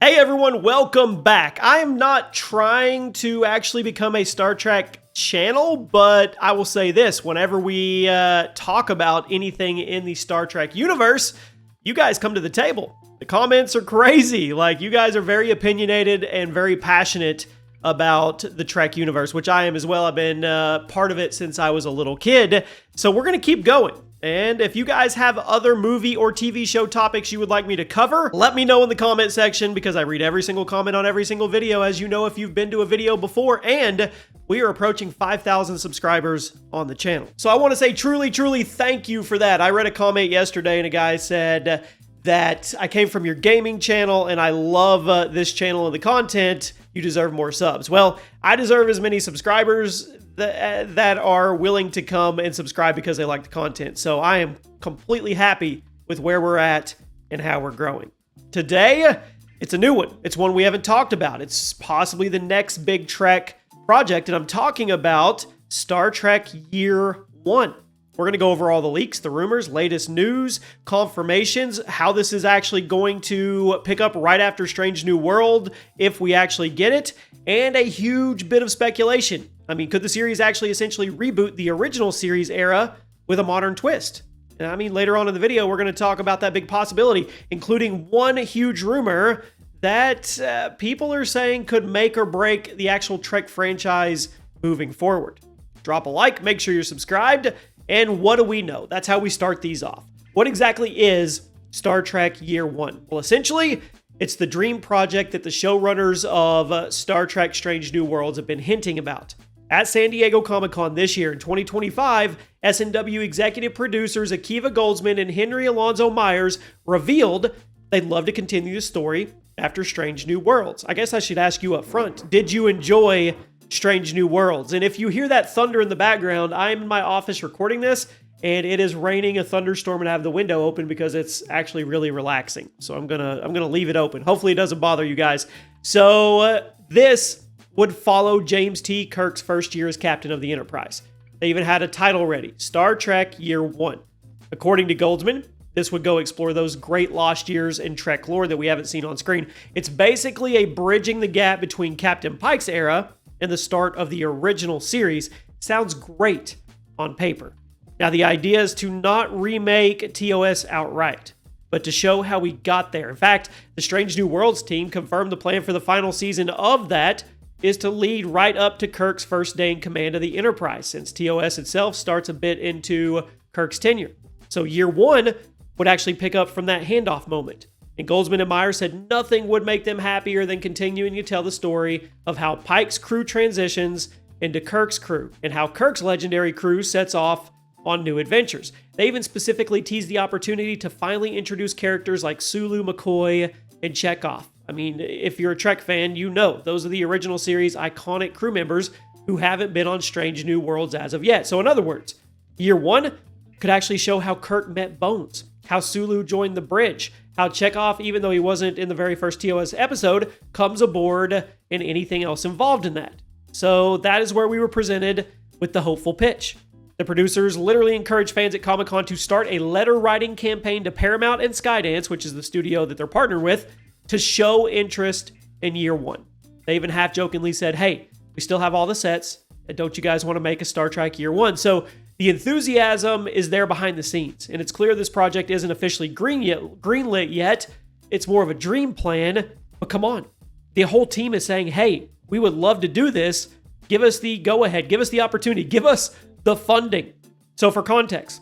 Hey everyone, welcome back. I am not trying to actually become a Star Trek channel, but I will say this, whenever we talk about anything in the Star Trek universe, you guys come to the table. The comments are crazy. Like, you guys are very opinionated and very passionate about the Trek universe, which I am as well. I've been part of it since I was a little kid, so we're going to keep going. And if you guys have other movie or TV show topics you would like me to cover, let me know in the comment section, because I read every single comment on every single video, as you know if you've been to a video before, and we are approaching 5,000 subscribers on the channel. So I want to say truly thank you for that. I read a comment yesterday and a guy said that I came from your gaming channel and I love this channel and the content. You deserve more subs. Well, I deserve as many subscribers that are willing to come and subscribe because they like the content. So I am completely happy with where we're at and how we're growing. Today, it's a new one. It's one we haven't talked about. It's possibly the next big Trek project, and I'm talking about Star Trek Year 1. We're going to go over all the leaks, the rumors, latest news, confirmations, how this is actually going to pick up right after Strange New World, if we actually get it, and a huge bit of speculation. I mean, could the series actually essentially reboot the original series era with a modern twist? And I mean, later on in the video, we're going to talk about that big possibility, including one huge rumor that people are saying could make or break the actual Trek franchise moving forward. Drop a like, make sure you're subscribed. And what do we know? That's how we start these off. What exactly is Star Trek Year 1? Well, essentially, it's the dream project that the showrunners of Star Trek Strange New Worlds have been hinting about. At San Diego Comic-Con this year in 2025, S&W executive producers Akiva Goldsman and Henry Alonso Myers revealed they'd love to continue the story after Strange New Worlds. I guess I should ask you up front, did you enjoy Strange New Worlds? And if you hear that thunder in the background, I'm in my office recording this, and it is raining a thunderstorm, and I have the window open because it's actually really relaxing. So I'm gonna leave it open. Hopefully it doesn't bother you guys. So this would follow James T. Kirk's first year as captain of the Enterprise. They even had a title ready, Star Trek Year 1. According to Goldsman, this would go explore those great lost years in Trek lore that we haven't seen on screen. It's basically a bridging the gap between Captain Pike's era and the start of the original series. Sounds great on paper. Now, the idea is to not remake TOS outright, but to show how we got there. In fact, the Strange New Worlds team confirmed the plan for the final season of that is to lead right up to Kirk's first day in command of the Enterprise, since TOS itself starts a bit into Kirk's tenure. So Year 1 would actually pick up from that handoff moment. And Goldsman and Myers said nothing would make them happier than continuing to tell the story of how Pike's crew transitions into Kirk's crew, and how Kirk's legendary crew sets off on new adventures. They even specifically teased the opportunity to finally introduce characters like Sulu, McCoy, and Chekhov. I mean, if you're a Trek fan, you know those are the original series' iconic crew members who haven't been on Strange New Worlds as of yet. So in other words, Year 1 could actually show how Kirk met Bones, how Sulu joined the bridge, how Chekhov, even though he wasn't in the very first TOS episode, comes aboard, and anything else involved in that. So that is where we were presented with the hopeful pitch. The producers literally encouraged fans at Comic-Con to start a letter-writing campaign to Paramount and Skydance, which is the studio that they're partnered with, to show interest in Year 1. They even half-jokingly said, hey, we still have all the sets, and don't you guys want to make a Star Trek Year 1? So the enthusiasm is there behind the scenes, and it's clear this project isn't officially greenlit yet. It's more of a dream plan, but come on. The whole team is saying, hey, we would love to do this. Give us the go-ahead. Give us the opportunity. Give us the funding. So for context,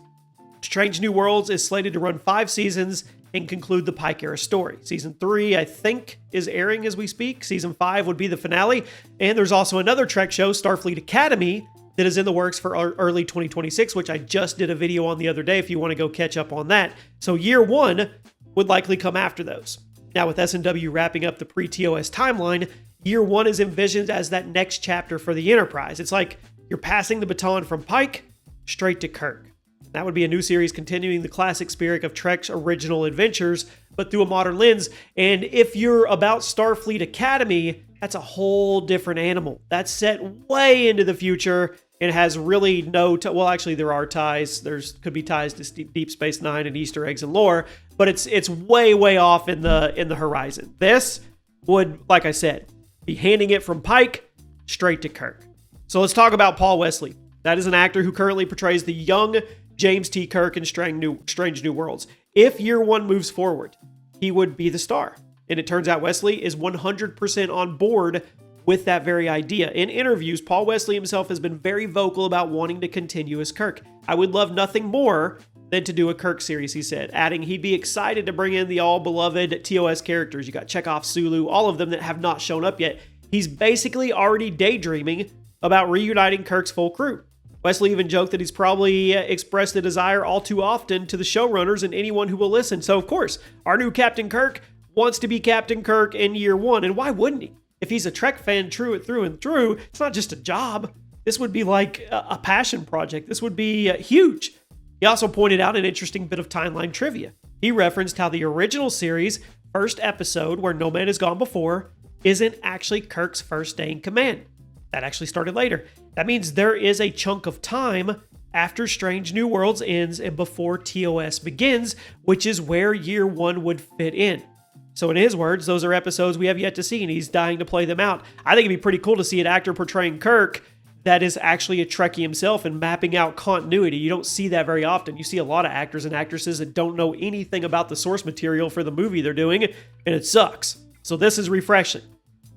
Strange New Worlds is slated to run 5 seasons and conclude the Pike era story. Season 3, I think, is airing as we speak. Season 5 would be the finale. And there's also another Trek show, Starfleet Academy, that is in the works for early 2026, which I just did a video on the other day if you want to go catch up on that. So Year 1 would likely come after those. Now, with S&W wrapping up the pre-TOS timeline, Year 1 is envisioned as that next chapter for the Enterprise. It's like you're passing the baton from Pike straight to Kirk. That would be a new series continuing the classic spirit of Trek's original adventures, but through a modern lens. And if you're about Starfleet Academy, that's a whole different animal. That's set way into the future and has really no... well, actually, there are ties. Could be ties to Deep Space Nine and Easter eggs and lore, but it's way off in the horizon. This would, like I said, be handing it from Pike straight to Kirk. So let's talk about Paul Wesley. That is an actor who currently portrays the young James T. Kirk in Strange New Worlds. If Year One moves forward, he would be the star. And it turns out Wesley is 100% on board with that very idea. In interviews, Paul Wesley himself has been very vocal about wanting to continue as Kirk. I would love nothing more than to do a Kirk series, he said, adding he'd be excited to bring in the all-beloved TOS characters. You got Chekhov, Sulu, all of them that have not shown up yet. He's basically already daydreaming about reuniting Kirk's full crew. Wesley even joked that he's probably expressed the desire all too often to the showrunners and anyone who will listen. So, of course, our new Captain Kirk wants to be Captain Kirk in Year One, and why wouldn't he? If he's a Trek fan through and through, it's not just a job. This would be like a passion project. This would be huge. He also pointed out an interesting bit of timeline trivia. He referenced how the original series' first episode, where no man has gone before, isn't actually Kirk's first day in command. That actually started later. That means there is a chunk of time after Strange New Worlds ends and before TOS begins, which is where Year One would fit in. So in his words, those are episodes we have yet to see, and he's dying to play them out. I think it'd be pretty cool to see an actor portraying Kirk that is actually a Trekkie himself and mapping out continuity. You don't see that very often. You see a lot of actors and actresses that don't know anything about the source material for the movie they're doing, and it sucks. So this is refreshing.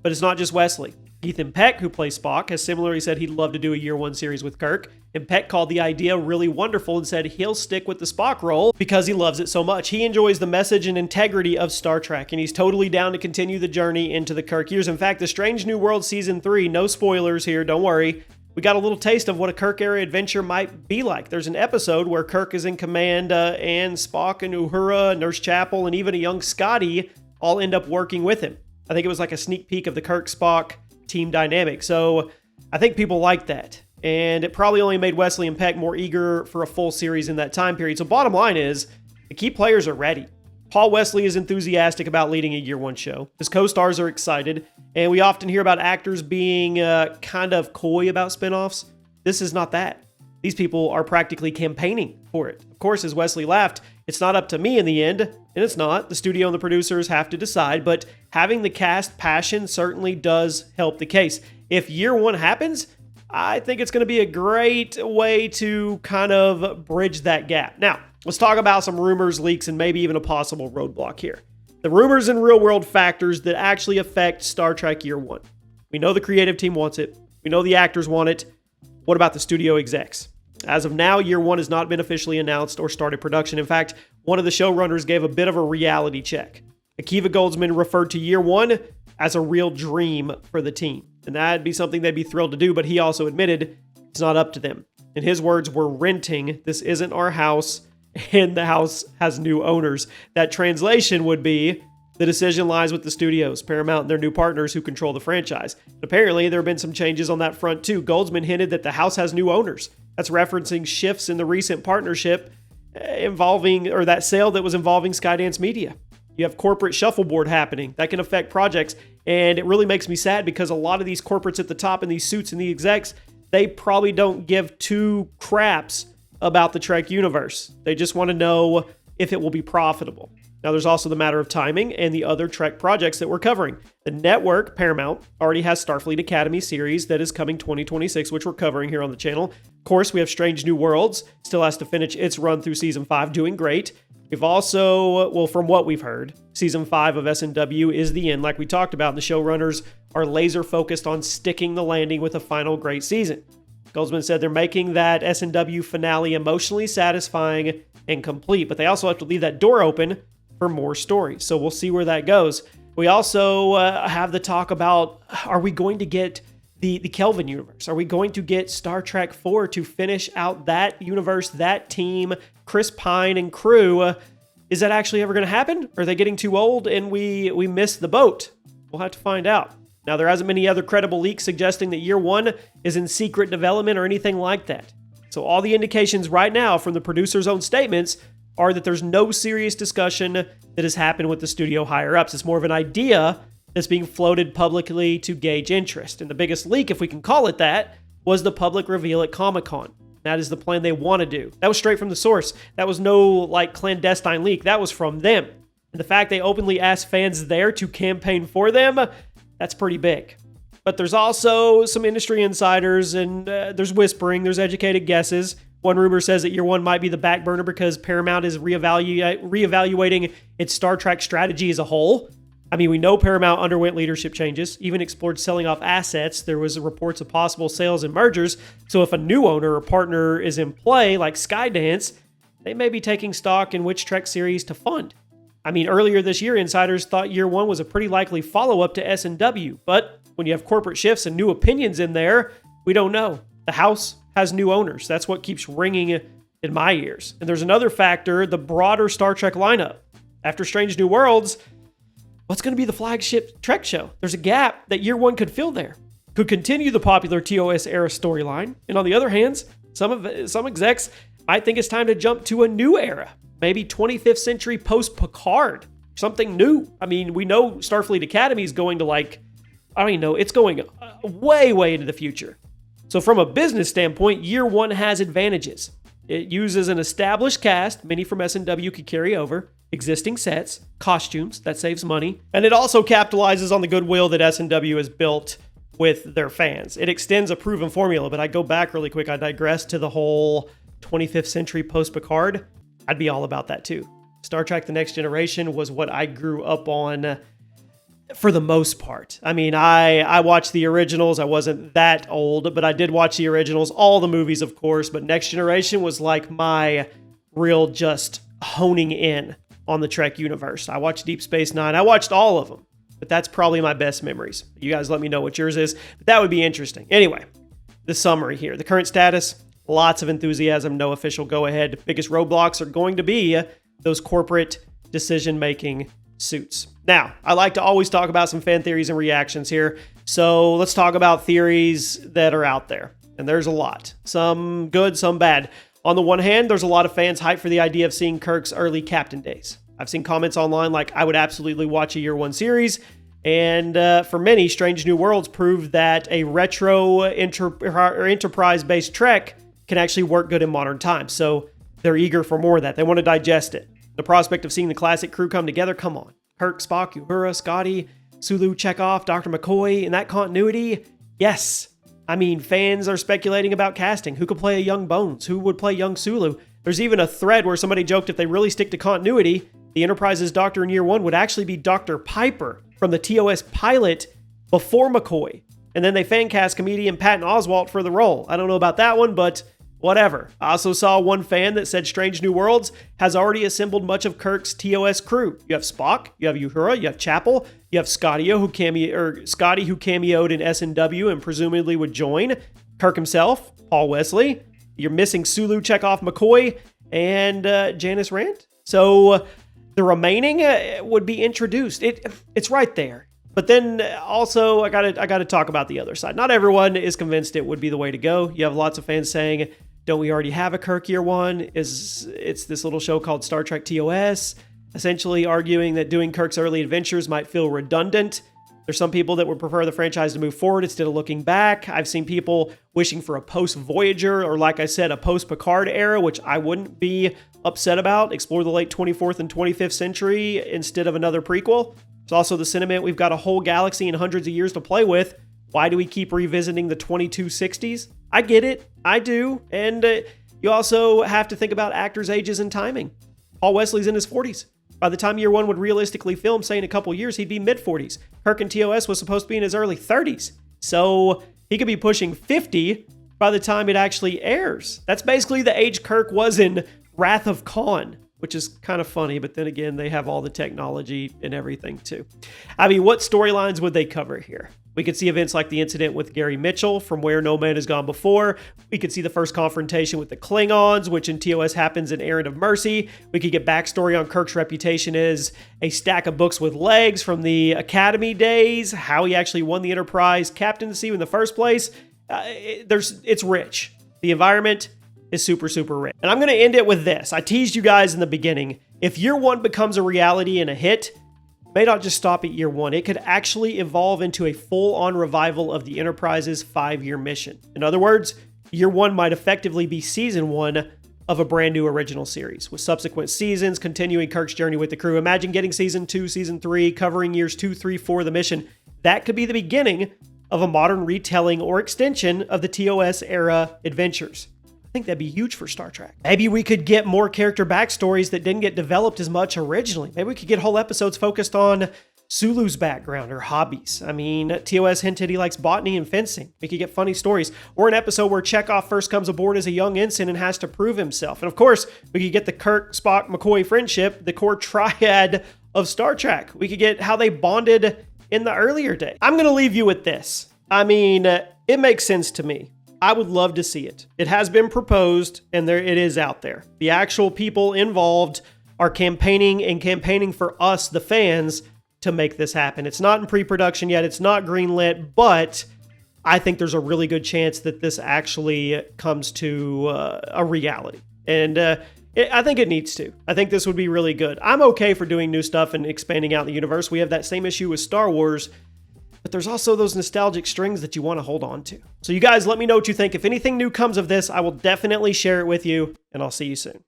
But it's not just Wesley. Ethan Peck, who plays Spock, has similarly said he'd love to do a Year One series with Kirk, and Peck called the idea really wonderful and said he'll stick with the Spock role because he loves it so much. He enjoys the message and integrity of Star Trek, and he's totally down to continue the journey into the Kirk years. In fact, the Strange New World Season 3, no spoilers here, don't worry, we got a little taste of what a Kirk-era adventure might be like. There's an episode where Kirk is in command, and Spock and Uhura, Nurse Chapel, and even a young Scotty all end up working with him. I think it was like a sneak peek of the Kirk-Spock team dynamic. So I think people like that. And it probably only made Wesley and Peck more eager for a full series in that time period. So bottom line is, the key players are ready. Paul Wesley is enthusiastic about leading a Year One show. His co-stars are excited, and we often hear about actors being kind of coy about spinoffs. This is not that. These people are practically campaigning for it. Of course, as Wesley laughed, it's not up to me in the end, and it's not. The studio and the producers have to decide, but having the cast passion certainly does help the case. If Year One happens, I think it's going to be a great way to kind of bridge that gap. Now, let's talk about some rumors, leaks, and maybe even a possible roadblock here. The rumors and real-world factors that actually affect Star Trek Year One. We know the creative team wants it. We know the actors want it. What about the studio execs? As of now, Year One has not been officially announced or started production. In fact, one of the showrunners gave a bit of a reality check. Akiva Goldsman referred to Year One as a real dream for the team. And that'd be something they'd be thrilled to do, but he also admitted it's not up to them. In his words, we're renting. This isn't our house, and the house has new owners. That translation would be, the decision lies with the studios, Paramount, and their new partners who control the franchise. And apparently, there have been some changes on that front too. Goldsman hinted that the house has new owners. That's referencing shifts in the recent partnership that sale that was involving Skydance Media. You have corporate shuffleboard happening. That can affect projects, and it really makes me sad because a lot of these corporates at the top and these suits and the execs, they probably don't give two craps about the Trek universe. They just want to know if it will be profitable. Now, there's also the matter of timing and the other Trek projects that we're covering. The network, Paramount, already has Starfleet Academy series that is coming 2026, which we're covering here on the channel. Of course, we have Strange New Worlds, still has to finish its run through Season 5, doing great. We've also, well, from what we've heard, Season 5 of SNW is the end, like we talked about. The showrunners are laser focused on sticking the landing with a final great season. Goldsman said they're making that SNW finale emotionally satisfying and complete, but they also have to leave that door open for more stories. So we'll see where that goes. We also have the talk about, are we going to get the Kelvin universe? Are we going to get Star Trek 4 to finish out that universe, that team, Chris Pine and crew? Is that actually ever going to happen? Are they getting too old and we missed the boat? We'll have to find out. Now, there hasn't been any other credible leaks suggesting that Year One is in secret development or anything like that. So all the indications right now from the producer's own statements are that there's no serious discussion that has happened with the studio higher-ups. It's more of an idea that's being floated publicly to gauge interest. And the biggest leak, if we can call it that, was the public reveal at Comic-Con. That is the plan they want to do. That was straight from the source. That was no, clandestine leak. That was from them. And the fact they openly asked fans there to campaign for them, that's pretty big. But there's also some industry insiders, and there's whispering, there's educated guesses. One rumor says that year one might be the back burner because Paramount is reevaluating its Star Trek strategy as a whole. I mean, we know Paramount underwent leadership changes, even explored selling off assets. There was reports of possible sales and mergers. So if a new owner or partner is in play, like Skydance, they may be taking stock in which Trek series to fund. I mean, earlier this year, insiders thought year one was a pretty likely follow-up to S&W, but when you have corporate shifts and new opinions in there, we don't know. The house has new owners. That's what keeps ringing in my ears. And there's another factor, the broader Star Trek lineup. After Strange New Worlds, what's going to be the flagship Trek show? There's a gap that year one could fill there. Could continue the popular TOS era storyline. And on the other hand, some execs might think it's time to jump to a new era. Maybe 25th century post-Picard. Something new. I mean, we know Starfleet Academy is going to it's going way, way into the future. So from a business standpoint, year one has advantages. It uses an established cast, many from S&W could carry over, existing sets, costumes, that saves money, and it also capitalizes on the goodwill that S&W has built with their fans. It extends a proven formula, but I go back really quick, I digress to the whole 25th century post-Picard. I'd be all about that too. Star Trek The Next Generation was what I grew up on for the most part. I mean, I watched the originals. I wasn't that old, but I did watch the originals, all the movies, of course, but Next Generation was like my real just honing in on the Trek universe. I watched Deep Space Nine. I watched all of them, but that's probably my best memories. You guys let me know what yours is, but that would be interesting. Anyway, the summary here. The current status, lots of enthusiasm, no official go-ahead. Biggest roadblocks are going to be those corporate decision-making suits. Now, I like to always talk about some fan theories and reactions here, so let's talk about theories that are out there. And there's a lot. Some good, some bad. On the one hand, there's a lot of fans hyped for the idea of seeing Kirk's early captain days. I've seen comments online like, I would absolutely watch a year one series. And for many, Strange New Worlds proved that a retro enterprise-based Trek can actually work good in modern times. So they're eager for more of that. They want to digest it. The prospect of seeing the classic crew come together, come on. Kirk, Spock, Uhura, Scotty, Sulu, Chekhov, Dr. McCoy, in that continuity, yes. I mean, fans are speculating about casting. Who could play a young Bones? Who would play young Sulu? There's even a thread where somebody joked if they really stick to continuity, the Enterprise's doctor in year one would actually be Dr. Piper from the TOS pilot before McCoy. And then they fan cast comedian Patton Oswalt for the role. I don't know about that one, but whatever. I also saw one fan that said Strange New Worlds has already assembled much of Kirk's TOS crew. You have Spock, you have Uhura, you have Chapel, you have Scotty who cameoed in S&W and presumably would join. Kirk himself, Paul Wesley. You're missing Sulu, Chekhov, McCoy, and Janice Rand. So the remaining would be introduced. It's right there. But then also I gotta talk about the other side. Not everyone is convinced it would be the way to go. You have lots of fans saying, don't we already have a Kirk year one? It's this little show called Star Trek TOS, essentially arguing that doing Kirk's early adventures might feel redundant. There's some people that would prefer the franchise to move forward instead of looking back. I've seen people wishing for a post-Voyager or, like I said, a post-Picard era, which I wouldn't be upset about. Explore the late 24th and 25th century instead of another prequel. There's also the sentiment we've got a whole galaxy and hundreds of years to play with. Why do we keep revisiting the 2260s? I get it. I do. And you also have to think about actors' ages and timing. Paul Wesley's in his 40s. By the time year one would realistically film, say in a couple years, he'd be mid-40s. Kirk in TOS was supposed to be in his early 30s. So he could be pushing 50 by the time it actually airs. That's basically the age Kirk was in Wrath of Khan, which is kind of funny, but then again, they have all the technology and everything too. I mean, what storylines would they cover here? We could see events like the incident with Gary Mitchell from Where No Man Has Gone Before. We could see the first confrontation with the Klingons, which in TOS happens in Errand of Mercy. We could get backstory on Kirk's reputation as a stack of books with legs from the Academy days, how he actually won the Enterprise captaincy in the first place. It's rich. The environment is super, super rich. And I'm going to end it with this. I teased you guys in the beginning. If year one becomes a reality and a hit, it may not just stop at year one. It could actually evolve into a full-on revival of the Enterprise's 5-year mission. In other words, year one might effectively be season one of a brand new original series with subsequent seasons continuing Kirk's journey with the crew. Imagine getting season 2, season 3, covering years 2, 3, 4 of the mission. That could be the beginning of a modern retelling or extension of the TOS era adventures. I think that'd be huge for Star Trek. Maybe we could get more character backstories that didn't get developed as much originally. Maybe we could get whole episodes focused on Sulu's background or hobbies. I mean, TOS hinted he likes botany and fencing. We could get funny stories. Or an episode where Chekhov first comes aboard as a young ensign and has to prove himself. And of course, we could get the Kirk, Spock, McCoy friendship, the core triad of Star Trek. We could get how they bonded in the earlier day. I'm going to leave you with this. I mean, it makes sense to me. I would love to see it. It has been proposed and it is out there. The actual people involved are campaigning for us, the fans, to make this happen. It's not in pre-production yet. It's not greenlit, but I think there's a really good chance that this actually comes to a reality. And I think it needs to. I think this would be really good. I'm okay for doing new stuff and expanding out the universe. We have that same issue with Star Wars, but there's also those nostalgic strings that you want to hold on to. So you guys let me know what you think. If anything new comes of this, I will definitely share it with you, and I'll see you soon.